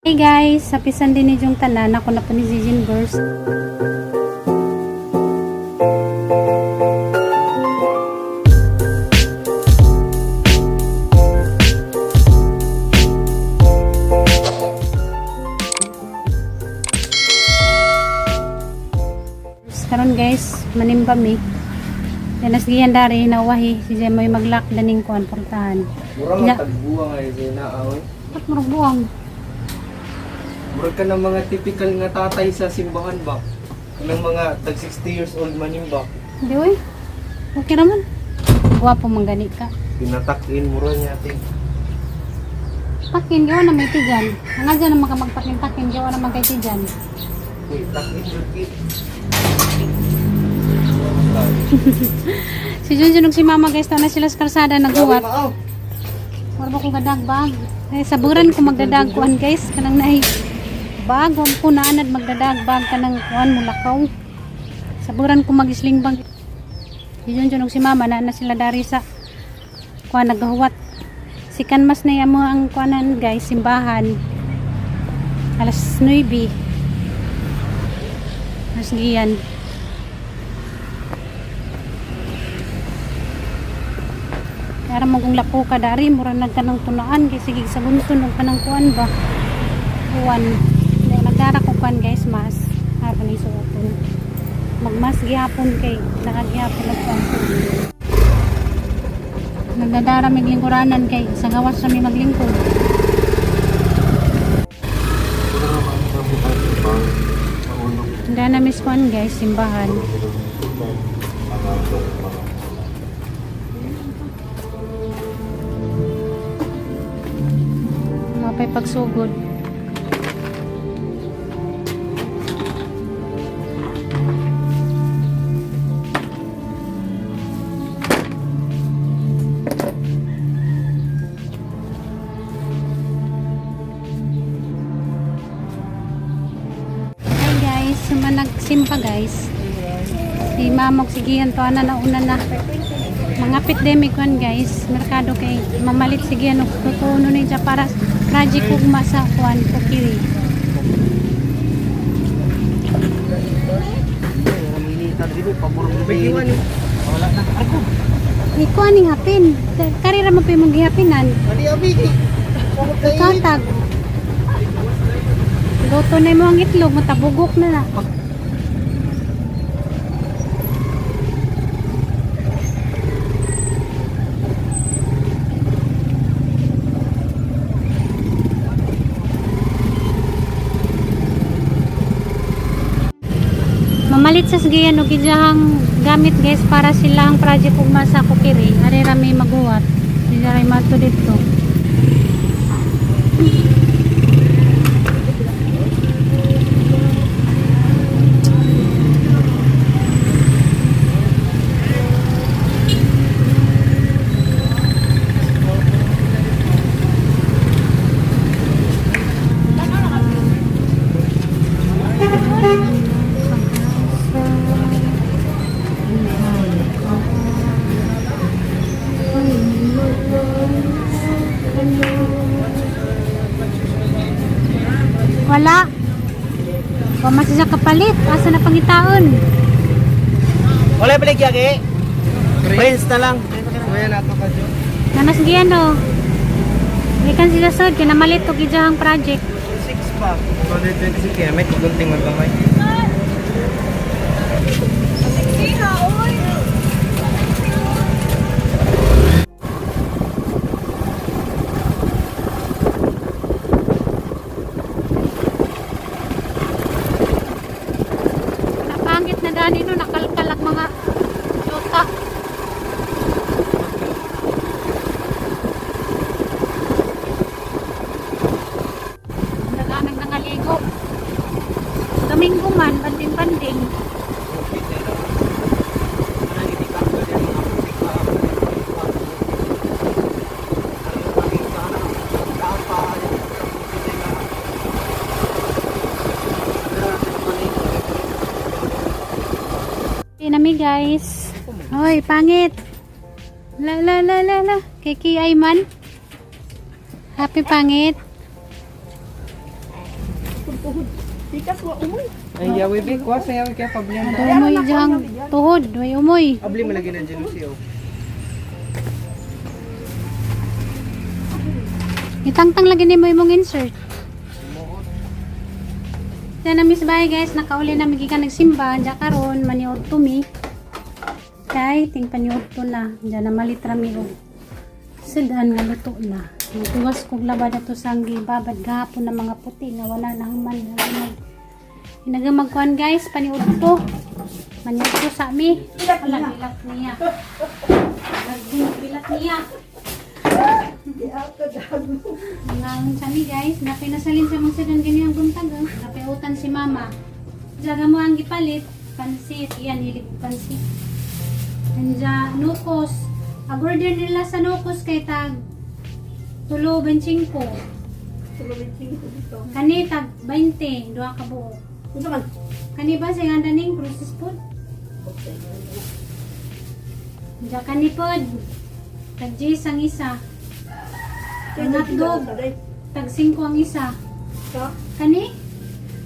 Hey guys, sapisan din ni Jong tanan. Ako na po ni Zizin Burst. Karon guys, manimba mi. Yan nasgihan dari nawahi si Jemoy maglak daning kuan portahan. Murang ang tagbuwang ay sinaaw. At murag buwang. Murag ka ng mga typical nga tatay sa simbahan ba? Ng mga tag 60 years old manimba. Hindi oy. Okay naman. Guwapo man gani ka. Pinatakin mura niya ate. Pakin gawa na may tijan. Nga dyan naman ka magpakin-takin gawa naman kay tijan. Uy, takin rukit. Si Junjun ug si Mama guys, na sila sa kalsada naghuwat. Maaw. Wala ba kong gadagbag? Eh, saburan ko magdadag kuan guys, kanang naay bag, wag ko naanad magdadagbag kanang kuan mulakaw. Saburan ko magislingbang. Si Junjun ug si Mama na sila dari sa kuan naghuwat. Si Kanmas na yamo ang kuanan guys, simbahan. Alas 9. Nasgiyan. Kaya mo kung lapo ka dari, mura nagkanang tunaan, kaya sige sa guntun, huwag ka ng kuan ba? Kuan. Nagdara ko kuan guys, mas. Hapon ay suotun. Magmas gihapon kay, nakagihapon na kuan. Nagdadara may lingkuranan kay, sa gawas na may maglingkod. Handa na miss kuan guys, simbahan. Mapay pagsugod. Hi guys, sumanagsimpa guys. Si Mamog sigihan to ana na una na. Mga pitdemic one guys, merkado kay mamalit sigihan og tutuno ni siya para project ugma sa kuan Pukiri. Wala na ako. Ni kuan ning hapin. Karira mo pa mong gihapinan. Ali abi. Katag. Luto na mo ang itlog, matabugok na na. Mamalit sa sigayan o gidjahang gamit guys para silang project ugma sa Pukiri. Ari rami maguwat. Sila ray mato dito. Wala. Pamasi sa kapalit. Asa na pangitaon? Wala pala kiyagi. Friends na lang. Kuya na ito ka dyan. Nanas giyan o. Ikan sila sod. Kinamalit o gidjahang project. 6 pa. 226 kaya may tugunting mo kamay. Napangit na daan ito. Nakalkalak mga yuta. Naganang nangaligo. Domingo man, banding-banding. Nami guys. Hoy, pangit. La la la la la. Kiki Ayman. Happy pangit. Ay, yawi bi, kuha sa yawi kaya pablihan Ado umoy diyang tuhod, way umoy. Abli mo lagi ng jealousy, oh. Itangtang lagi ni mo imong insert. Diyan na miss bye guys, nakauli na migi ka nagsimba, diya karon maniud to mi. Kay ting paniud to na, diyan na malitra mi og sedan nga luto na. Tuwas kog labad ato sang gibabad gahapon na mga puti nga wala na human. Inagamagkuan guys, paniud to. Maniud to sa mi. Wala bilat niya. Bilat niya. Nangangon sa mi guys, napinasalin sa mga sedan ganyan buntag. Napiutan si mama. Jaga mo ang gipalit, pansit. Iyan, hilig pansit. Nanja, nukos.Ag-order nila sa nukos kay tag tulo 25. Kani tag 20, duha ka buo. Kani ba sa ganda ning process food? Nanja kani pod. Tag 10 ang isa. Ang hotdog. Tag 5 ang isa. Kani?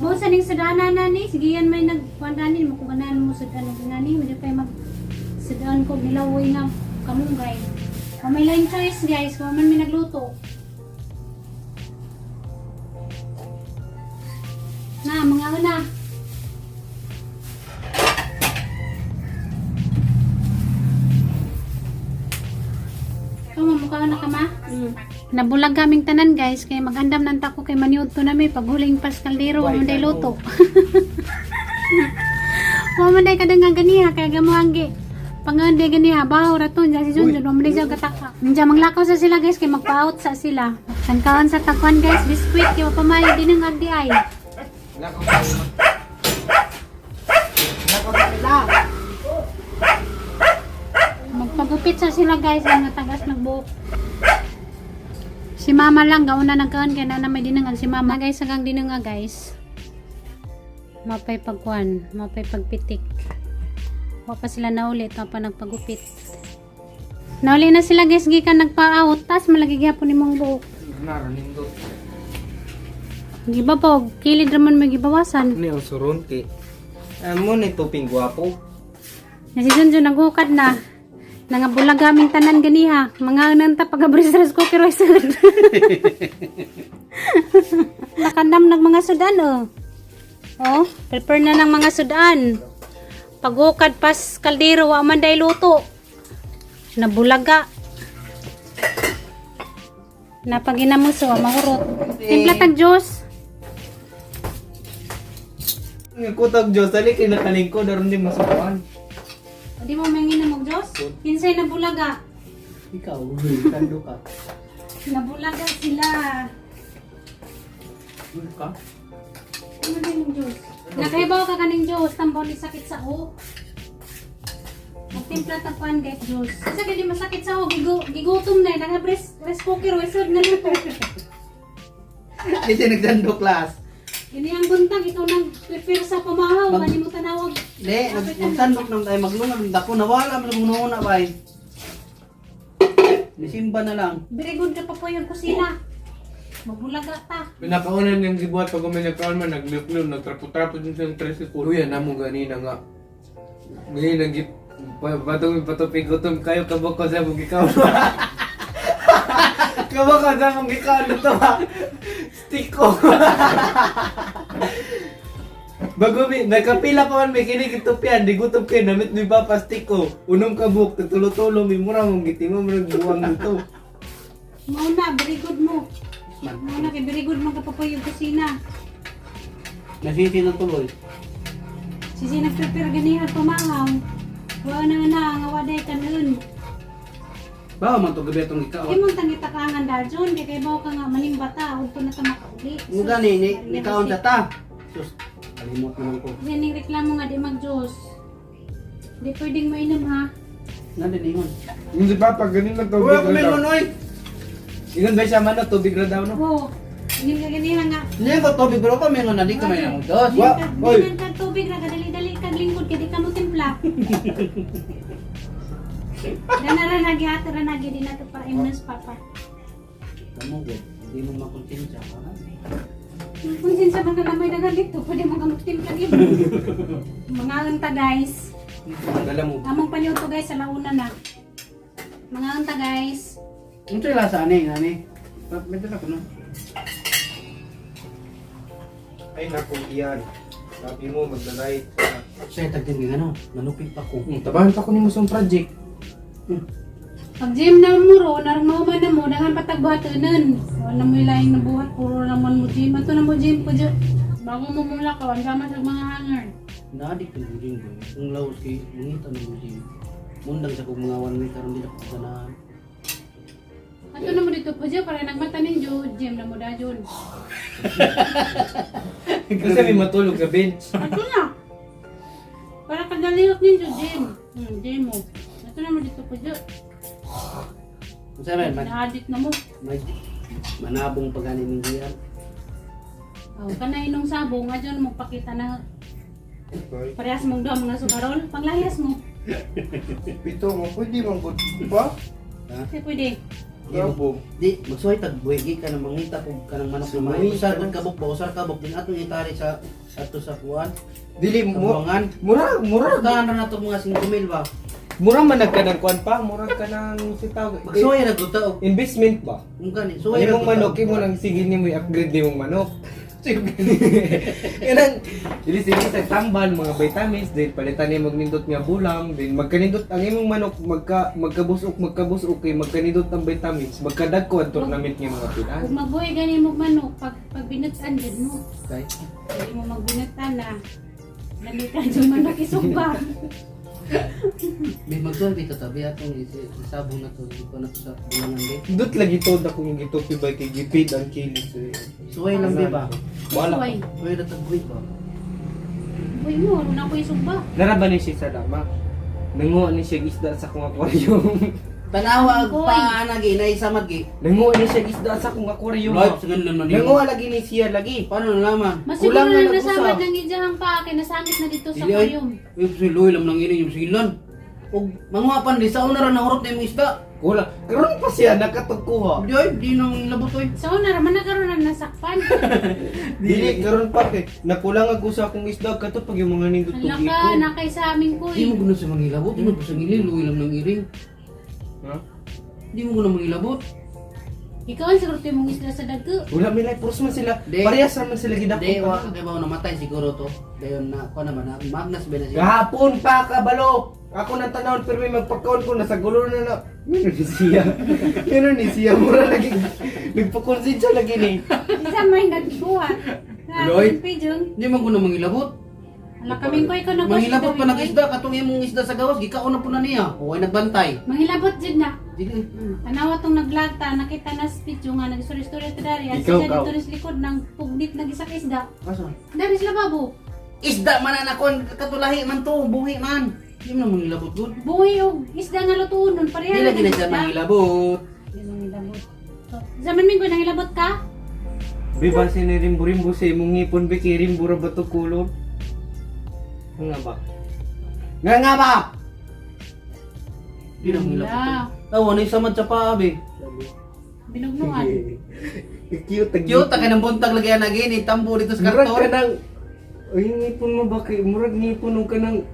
Mo sa ning sadana na ni, sige yan may nagkuandanin mo kung ganan mo sadana nani, mo pa mag sadaan ko nilawoy nga kamunggay. Kung may line choice guys, kung man may nagluto. Na, mga una. Ikaw mamukha na ka ma? Nabulag kaming tanan guys, kaya magandam ng tako kay maniud to na may paghuling pas kaldero, mamanday luto. Mamanday kadang nga ganiha, kaya gamuhanggi. Pangande ganiha, bahaw raton, dyan si Junjun, mamanday siya kataka. Nandiyan manglakaw sa sila guys, kaya magpa-out sa sila. Kankawan sa takwan guys, biskwit, kaya mapamayo din ng agdi ay. Nako tayo. Nako tayo. Magpagupit sa sila guys, ang tagas nagbuhok. Si mama lang, gauna nagkaan kaya na may dinangan si mama guys, hanggang dinanga guys. Mapay pagkuan, mapay pagpitik. Wa pa sila naulit, pa nagpagupit. Nauli na sila guys, gikan nagpa-out, tas malagi gyapon nimong buhok. Naraning do. Giba po, kilid raman may gibawasan. Ni usuron kay. Amo ni tuping gwapo. Na si Junjun naghukad na. Nangabulag gaming tanan ganiha. Mga nanta pag-abres-res ko pero isud. Nakandam ng mga sudan oh. Oh, prepare na ng mga sudan. Paghukad pas kaldero wa man day luto. Nabulaga. Napaginamuso mahurot. Timpla tag juice. Kutag Diyos, dali kay nakalingkod daron di masukan. Di mo mangin na mag-Diyos? Kinsay nabulaga? Ikaw, tando ka. Nabulaga sila. Ano ka? Ano na yung Diyos? Nakaibaw ka kaning Diyos, tambaw ni sakit sa o. Magtimpla tapuan kahit Diyos. Kasi kaya di masakit sa o, gigutom na eh. Rice cooker, isod na luto. Di siya nagdando class. Ini ang buntag, ikaw nag-prepare sa pamahaw. Bani mo tanawag. Di, nagtandok nang tayo maglunag. Dako nawala, malununa ba eh. Nisimba na lang. Very good ka pa po yung kusina. Magbulaga ta. Pinakauna niyang gibuhat pag may nagkalma, naglip-lip, nagtrapo-trapo din sa tricycle. Kuya, namo ganina nga. Ganina nagip, patupig-gutom kayo, kabok ko sa mong ikaw. Kabok ko sa mong ikaw, ano to ha? Stick ko. Bago mi, nakapila pa man may kinigitupian, di gutom kayo, namit mi ba pa stick ko. Unong kabuk, tutulo-tulo, may mura mong gitimo, mura buwang nito. Mauna, very good mo. Mauna kay very good mo ka pa po yung kusina. Nasisi na tuloy. Sisi nag-prepare ganihan pamahaw. Wala na nga nga waday ka nun. Bawa man to gabi itong ikaw. Imong tangita ka nga darjon, kay kay bawa ka nga manimbata, ug na ta makauli. Mo gani ni kaon ta ta. Sus, kalimot naman ko. Yan yung reklamo nga di mag-juice. Di pwedeng mainom ha. Nandingon. Hindi ba pag ganina to? Uy, ako meron oy. Ingon ba siya man na tubig na daw no? Oo. Yun ka ganihan nga. Niya ko tubig bro pa meron na di ka may nang dos. Wa- oy. Dinan ka tubig na kadali-dali kag lingkod kay di ka mo timpla. Danara nagi atra nagi din nato para imnas papa. Kamu gud, di mo makonsensya. Kung sinsa man ka na may dagan dito, pwede magamutin ka dito. Mga anta guys. Dala mo. Among panyo to guys, sa launa na. Mga anta guys. Ano yung lasa ani? Medyo na ko no? Ay naku, iyan. Sabi mo, magda-diet ka. Saya tagdin nga no, nanupin pa ko. Tabahan pa ko ni mo sa project. Pag gym na mo ro, narmaman na mo, dangan patagbuhatonan. Wala mo ilaing na buhat, puro naman mo gym. Ato na mo gym ko dyan. Bago mo mula ka, ang gama sa mga hanger. Naadik ko din ko. Kung laos kay mungita ng buji. Mundang sa kong mga 1 week karon dito ko ganahan. Ato na mo dito po dyan, para nagmata ninyo, gym na mo da dyan. Kasi may matulog sa bench. Ato na. Para kadalihot ninyo, gym. Gym mo. Ato na mo dito po dyan. Kung sabi, Na-addict na mo. may manabong paganin ng diyan. Oh, kanay nung sabong, nga dyan magpakita na parehas mong daw mga sukarol. Panglayas mo. Pito mo, pwede mong good ba? Kasi pwede. Gabo. Di, magsuhay tag buwigi ka ng mangita po ka ng manok na may usar ng kabok ba usar kabok din atong itari sa ato sa kuan. Dili mo. Buwangan. Mura. Tahan na nato mga 5,000 ba. Mura man nagkanang kuan pa, mura ka nang sitaw. Magsuhay na gutaw. Investment ba? Kung kani, Ay suhay na mong manok, mo nang sige ni mo i-upgrade ni mong manok. Yan sige sa tambal, mga vitamins, din palitan niya magnindot nga bulang, din magkanindot ang imong manok magkabusok kay magkanindot ang vitamins, magkadagko ang tournament nga mga pilan. Kung magbuhay gani mo manok, pag binutsan din mo. Okay. Pwede mo magbinutan na. Lamitan yung manok isumba. May magsuhay di katabi atong isabong na to dito na to sa bulangan di. Dut lagi to da kung gitupi ba kay gipid ang kilis. Suhay lang di ba? Wala. Suway. Suhay na tag buwig ba? Buhay mo, na ko isumba. Naraba ni siya sa dama. Nanguha ni siya isda sa kong aquarium. Tanawa Goy. pa nagi na isamad gi. Nanguha ni siya isda sa kong aquarium. Live sa ganun man Nanguha lagi ni siya lagi. Paano nalaman? Mas Kulang siguro na na nag-usap. nasabad ng ijahang pa, kay nasangit na dito sa Dili ay. aquarium. Yung siloy lang nang ini yung silan. Og manguha pan di sa una ra nahurot na yung isda. Wala. Karon pa siya nakatugkuha. Di ay di nang labot oy. Sa una naman nagkaroon ng nasakpan. Dili karon pa kay nakulang ako sa akong isda kato pag yung mga nindot Ang tug laka, iko. nakay sa amin ko Di mo eh. guna sa mangilabot, di mo sa ngilin, luwi lang ng iring. Ha? Di mo guna mangilabot. Ikaw ang siguro tayo mong isla sa dago. Wala may life force man sila. Di. Parehas man sila gidako. Di wa kay ba namatay siguro to. Dayon na ko naman na magnas ba na siya. Gahapon pa kabalo. Ako nang tanawon pero may magpakaon ko nasa gulo na. Ano ni siya? Ano ni siya? Mura lagi. Nagpakonsensya lagi ni. Isa may nagbuhat. Loy. Pidyon. Di man guna mangilabot. Ala kaming ko ikaw nagwas. Mangilabot pa nag-isda katong imong isda sa gawas gikaon na po na niya. O ay nagbantay. Manghilabot jud na. Dili. Tanawa tong naglagta, nakita na sa video nga nagstory-story ta dari. At Ikaw, siya ikaw. dito rin sa likod ng pugnit nagisak isda. Asa? Dari sa lababo. Isda man na nakon katulahi man to, buhi man. Di mo na mangilabot gud. Buhay og isda nga lutuon nun. Di Pareha lagi na siya mangilabot. Di manghilabot. So, zaman minggo nanghilabot ka? Biba si ni rimbo-rimbo sa imong ngipon be kay rimbo ra bato kulon. Nga ba? Nga ba? Di na mangilabot. Wala. Tawa na isamad sa paabi. Binugnuan. Cute Cute ka ng buntag lagi na gini, tambo dito sa Murag ka karton. ng... Ay, ngipon mo ba kay... Murag ngipon mo ka ng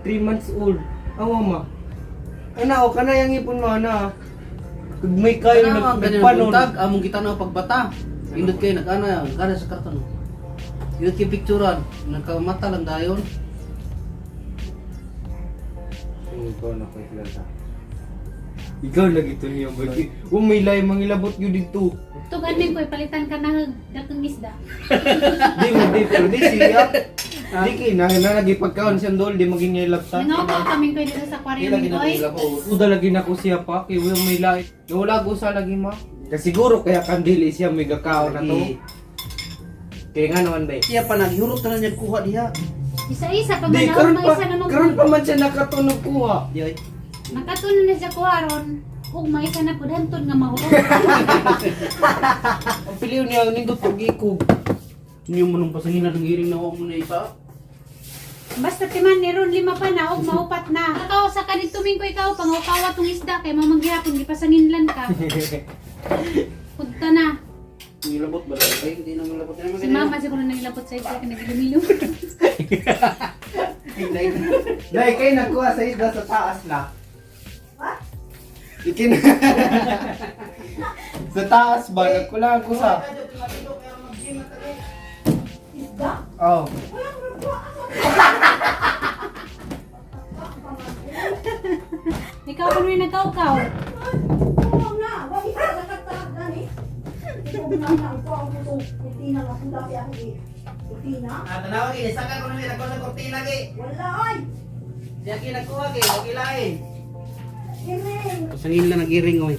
3 months old. Awa ma. Ana, o ka na yung ngipon mo, ana. Kag may kayo Ano ang ganyan nagpanon. buntag, among kita na pagbata. Indot kayo nag-ana, nag-ana sa karton. Indot kayo picturean, nagkamata lang dayon. Ikaw na kay Clara. Ikaw lagi to niyo ba? May lay mangilabot yun dito. Ito ganin ko, palitan ka na dakang isda. Di mo, di. Pero di siya. Di kay nalagi pagkaon siyang dol. Di maging nilapta. Nangaw ka kaming ko dito sa aquarium Lagi ni na Koy. mangilabot. Uda lagi na ko siya pa. Kaya may lay. Nawala ko sa lagi ma. Kasi siguro kaya kandili siya may gakaw na to. Kaya nga naman ba? Siya pa naghurot na niya kuha diha. Isa-isa pa Di, man karon ako, pa, isa na karon pa man siya nakatunog kuha. Di ay. Nakatunan na siya kuharon. Ug may isa na po danton nga mahulog. Ang piliw niya, nindot og ikog. Niyo mo nung pasanginan ng iring na mo na isa. Basta timan ni Ron 5 pa na og maupat na. Ikaw sa kanit tuming ko ikaw pangukawa tong isda kay mamaghihapon di pa sanginlan ka. Punta na. Nilabot ba? Ay, hindi naman labot. Si mama siguro nangilapot sa isa, nagilumilong. Dahil kayo nagkuha sa isda sa taas na. Ikin. Sa taas ba? Nagkulang ko sa... Oh. Ikaw pa rin nagkaukaw. Tanawa gini, saka ko na nila ng kortina gi. Wala oy. Siya kinakuha gi, wag ilain. Pasangin lang nagiring oy.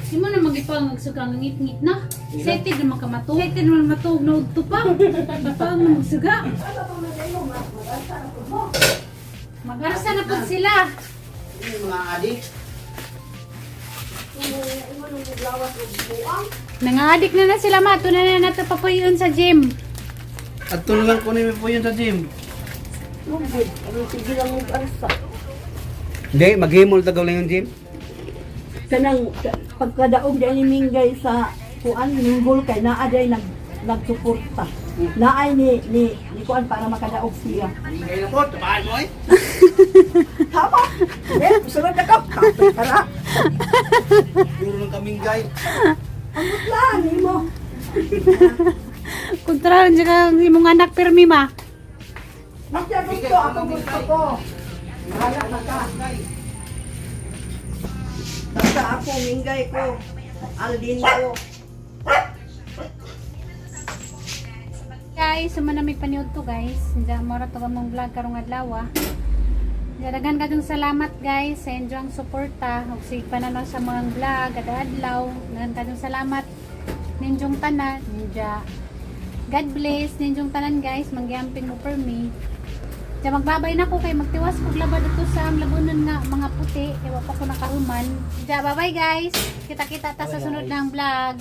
Di mo na magipang magsuga ng ngit-ngit na. Excited naman ka matug. Excited naman matug na udto pa. Di pa mo magsuga. Mag-arasa na po sila. Ini mga adik. Nangadik na sila ma. Ito na nato papayon sa gym. At tulungan ko na po yun sa gym. Hindi, mag-himol tagaw lang yung gym. Kanang pagkadaog di ni Minggay sa kuan minggol kay naa day nagsuporta. Naay ni kuan para makadaog siya. Ngayon na po, tabahan mo eh. Tama. Sunod na ka. Para Puro ng kaming guy. amot lang mo. Kontrahan siya kang imong anak permi ma. Masya gusto ako gusto ko. Mahala na ka. Basta ako Minggay ko. Aldin ko. Guys, sumanami paniud to guys. Diyan mo to kamong vlog karong adlaw. Daghan kadong salamat guys sa inyong suporta ug sig pananaw sa mga vlog kada adlaw. Daghan kadong salamat ninyong tanan. Ninja. God bless ninyong tanan guys. Manggiamping mo per me. Diyan magbabay na ko kay magtiwas kog labad dito sa labunan nga mga puti. Kaya wa pa ko nakahuman. Diyan bye bye guys. Kita-kita ta sa sunod ng vlog.